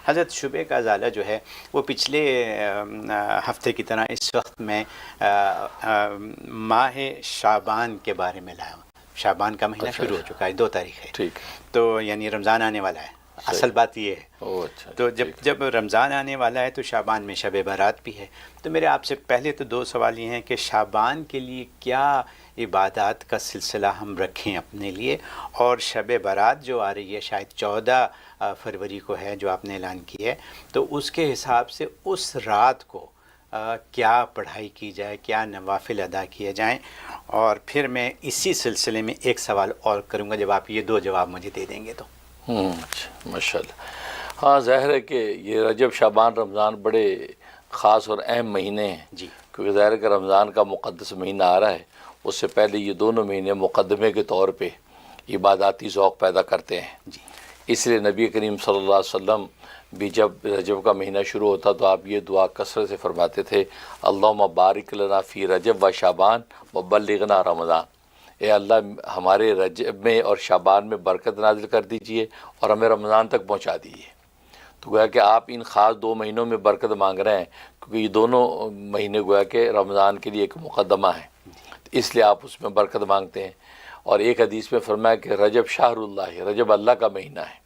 حضرت شبہ کا ازالہ جو ہے وہ پچھلے ہفتے کی طرح اس وقت میں ماہ شعبان کے بارے میں لایا ہوں۔ شعبان کا مہینہ شروع ہو چکا ہے، 2 تاریخ ہے، ٹھیک تو یعنی رمضان آنے والا ہے۔ اصل بات یہ ہے تو جب رمضان آنے والا ہے تو شعبان میں شب برات بھی ہے۔ تو میرے آپ سے پہلے تو 2 سوال یہ ہیں کہ شعبان کے لیے کیا عبادات کا سلسلہ ہم رکھیں اپنے لیے، اور شب برات جو آ رہی ہے شاید 14 فروری کو ہے جو آپ نے اعلان کی ہے، تو اس کے حساب سے اس رات کو کیا پڑھائی کی جائے، کیا نوافل ادا کیے جائیں؟ اور پھر میں اسی سلسلے میں ایک سوال اور کروں گا جب آپ یہ 2 جواب مجھے دے دیں گے تو۔ ماشاء اللہ۔ ہاں ظاہر ہے کہ یہ رجب شعبان رمضان بڑے خاص اور اہم مہینے ہیں، جی، کیونکہ ظاہر ہے کہ رمضان کا مقدس مہینہ آ رہا ہے، اس سے پہلے یہ دونوں مہینے مقدمے کے طور پہ عباداتی ذوق پیدا کرتے ہیں۔ جی، اس لیے نبی کریم صلی اللہ علیہ وسلم بھی جب رجب کا مہینہ شروع ہوتا تو آپ یہ دعا کثرت سے فرماتے تھے، اللہم بارک لنا فی رجب و شعبان و بلغنا رمضان۔ اے اللہ ہمارے رجب میں اور شعبان میں برکت نازل کر دیجئے اور ہمیں رمضان تک پہنچا دیجیے۔ تو گویا کہ آپ ان خاص 2 مہینوں میں برکت مانگ رہے ہیں، کیونکہ یہ دونوں مہینے گویا کہ رمضان کے لیے ایک مقدمہ ہے، اس لیے آپ اس میں برکت مانگتے ہیں۔ اور ایک حدیث میں فرمایا کہ رجب شہر اللہ، رجب اللہ کا مہینہ ہے،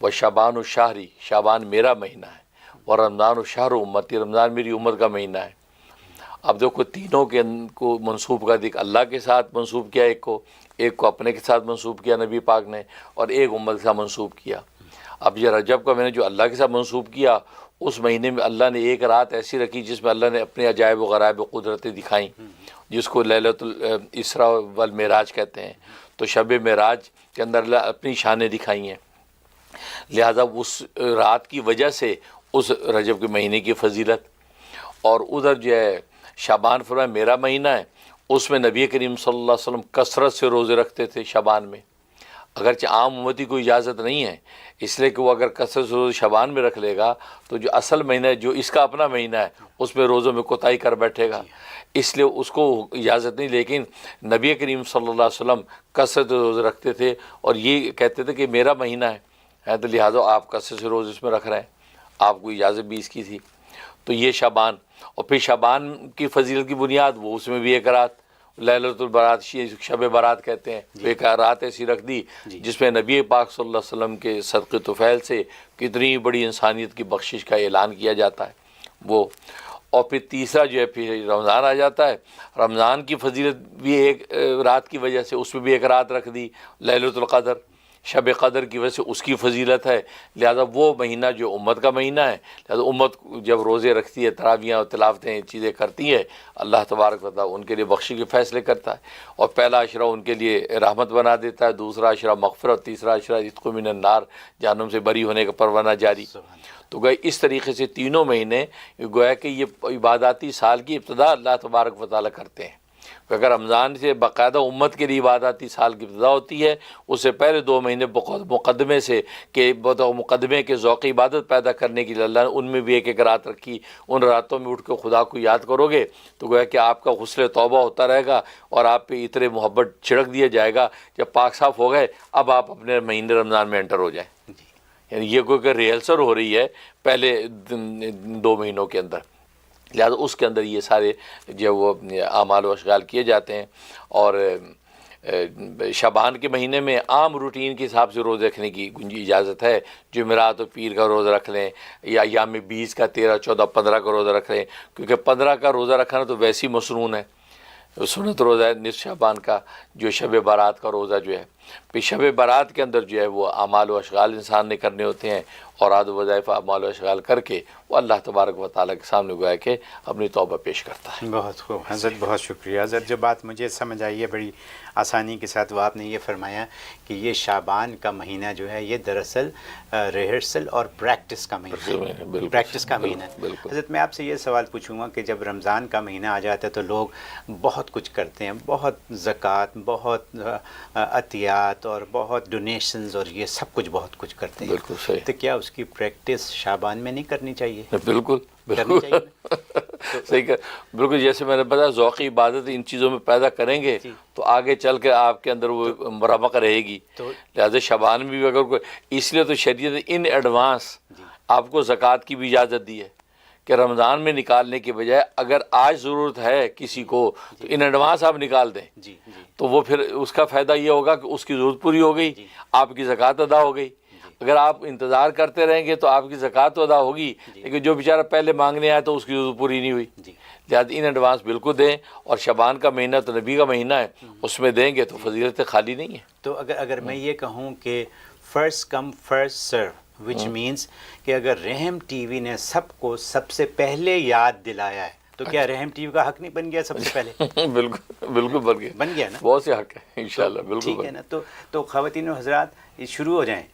وہ شعبان الشہری، شعبان میرا مہینہ ہے، اور رمضان الشہر امتی، رمضان میری امت کا مہینہ ہے۔ اب دیکھو تینوں کو منسوب کر دی، اللہ کے ساتھ منسوب کیا ایک کو اپنے کے ساتھ منسوب کیا نبی پاک نے، اور ایک امت کے ساتھ منسوب کیا۔ اب یہ رجب کا میں نے جو اللہ کے ساتھ منسوب کیا، اس مہینے میں اللہ نے ایک رات ایسی رکھی جس میں اللہ نے اپنے عجائب و غرائب و قدرتیں دکھائیں، جس کو لیلۃ الاسراء والمعراج کہتے ہیں۔ تو شب معراج کے اندر اللہ اپنی شانیں دکھائی ہیں، لہذا اس رات کی وجہ سے اس رجب کے مہینے کی فضیلت۔ اور ادھر جو ہے شعبان فرمایا میرا مہینہ ہے، اس میں نبی کریم صلی اللہ علیہ وسلم کثرت سے روزے رکھتے تھے شعبان میں، اگرچہ عام امتی کو اجازت نہیں ہے، اس لیے کہ وہ اگر کثرت سے روزے شعبان میں رکھ لے گا تو جو اصل مہینہ ہے، جو اس کا اپنا مہینہ ہے، اس میں روزوں میں کوتاہی کر بیٹھے گا، اس لیے اس کو اجازت نہیں۔ لیکن نبی کریم صلی اللہ علیہ وسلم کثرت سے روزے رکھتے تھے اور یہ کہتے تھے کہ میرا مہینہ ہے، تو لہٰذا آپ کثرت سے روزے اس میں رکھ رہے ہیں، آپ کو اجازت بھی اس کی تھی۔ تو یہ شعبان، اور پھر شعبان کی فضیلت کی بنیاد وہ اس میں بھی ایک رات لیلۃ البرات، شب برات کہتے ہیں، ایک رات ایسی رکھ دی جس میں نبی پاک صلی اللہ علیہ وسلم کے صدقے طفیل سے کتنی بڑی انسانیت کی بخشش کا اعلان کیا جاتا ہے وہ۔ اور پھر تیسرا جو ہے پھر رمضان آ جاتا ہے، رمضان کی فضیلت بھی ایک رات کی وجہ سے اس میں بھی ایک رات رکھ دی، لیلۃ القدر، شب قدر کی وجہ سے اس کی فضیلت ہے۔ لہذا وہ مہینہ جو امت کا مہینہ ہے، لہذا امت جب روزے رکھتی ہے، تراویحیں اور تلاوتیں چیزیں کرتی ہے، اللہ تبارک و تعالیٰ ان کے لیے بخشی کے فیصلے کرتا ہے، اور پہلا عشرہ ان کے لیے رحمت بنا دیتا ہے، دوسرا عشرہ مغفرت، تیسرا عشرہ عتق من النار، جہنم سے بری ہونے کا پروانہ جاری۔ تو گویا اس طریقے سے تینوں مہینے گویا کہ یہ عباداتی سال کی ابتدا اللہ تبارک و تعالیٰ کرتے ہیں۔ اگر رمضان سے باقاعدہ امت کے لیے عباداتی سال کی ابتدا ہوتی ہے، اس سے پہلے 2 مہینے مقدمے سے کہ مقدمے کے ذوق عبادت پیدا کرنے کے لیے اللہ نے ان میں بھی ایک رات رکھی۔ ان راتوں میں اٹھ کے خدا کو یاد کرو گے تو گویا کہ آپ کا غسل توبہ ہوتا رہے گا اور آپ پہ عطر محبت چھڑک دیا جائے گا۔ جب پاک صاف ہو گئے اب آپ اپنے مہینے رمضان میں انٹر ہو جائیں، یعنی یہ کوئی کہ ریہرسل ہو رہی ہے پہلے 2 مہینوں کے اندر، لہذا اس کے اندر یہ سارے جو وہ اعمال و اشغال کیے جاتے ہیں۔ اور شعبان کے مہینے میں عام روٹین کے حساب سے روزے رکھنے کی اجازت ہے، جمعرات و پیر کا روزہ رکھ لیں، یا ایام 20 کا، 13، 14، 15 کا روزہ رکھ لیں، کیونکہ 15 کا روزہ رکھنا تو ویسی مسنون ہے، سنت روزہ ہے نصف شعبان کا، جو شب برات کا روزہ جو ہے۔ پھر شب برات کے اندر جو ہے وہ اعمال و اشغال انسان نے کرنے ہوتے ہیں، اور عاد و وظائف اعمال و اشغال کر کے وہ اللہ تبارک و تعالیٰ کے سامنے گویا کہ اپنی توبہ پیش کرتا ہے۔ بہت خوب حضرت، بہت شکریہ حضرت۔ جو بات مجھے سمجھ آئی ہے بڑی آسانی کے ساتھ، وہ آپ نے یہ فرمایا کہ یہ شعبان کا مہینہ جو ہے یہ دراصل ریہرسل اور پریکٹس کا مہینہ ہے، پریکٹس کا مہینہ ہے۔ حضرت میں آپ سے یہ سوال پوچھوں گا کہ جب رمضان کا مہینہ آ جاتا ہے تو لوگ بہت کچھ کرتے ہیں، بہت زکوٰۃ، بہت عطیات اور بہت ڈونیشنز اور یہ سب کچھ بہت کچھ کرتے ہیں۔ بالکل صحیح۔ تو کیا اس کی پریکٹس شعبان میں نہیں کرنی چاہیے؟ بالکل کرنی چاہیے۔ صحیح کہ بالکل جیسے میں نے بتایا ذوق عبادت ان چیزوں میں پیدا کریں گے تو آگے چل کے آپ کے اندر وہ رمق رہے گی۔ لہٰذا شعبان میں بھی اگر کوئی، اس لیے تو شریعت ان ایڈوانس آپ کو زکوٰۃ کی بھی اجازت دی ہے کہ رمضان میں نکالنے کے بجائے اگر آج ضرورت ہے کسی کو تو ان ایڈوانس آپ نکال دیں، جی جی تو وہ پھر اس کا فائدہ یہ ہوگا کہ اس کی ضرورت پوری ہو گئی، آپ کی زکوٰۃ ادا ہو گئی۔ اگر آپ انتظار کرتے رہیں گے تو آپ کی زکوٰۃ تو ادا ہوگی، لیکن جو بیچارہ پہلے مانگنے آیا تو اس کی ضرورت پوری نہیں ہوئی، لہٰذا ان ایڈوانس بالکل دیں، اور شعبان کا مہینہ تو نبی کا مہینہ ہے، اس میں دیں گے تو فضیلت خالی نہیں ہے۔ تو اگر میں یہ کہوں کہ first come first serve, which means کہ اگر رحم ٹی وی نے سب کو سب سے پہلے یاد دلایا ہے تو کیا رحم ٹی وی کا حق نہیں بن گیا سب سے پہلے؟ بالکل بالکل بن گیا نا، بہت سے حق ہے انشاءاللہ، بالکل ٹھیک ہے نا۔ تو خواتین و حضرات یہ شروع ہو جائیں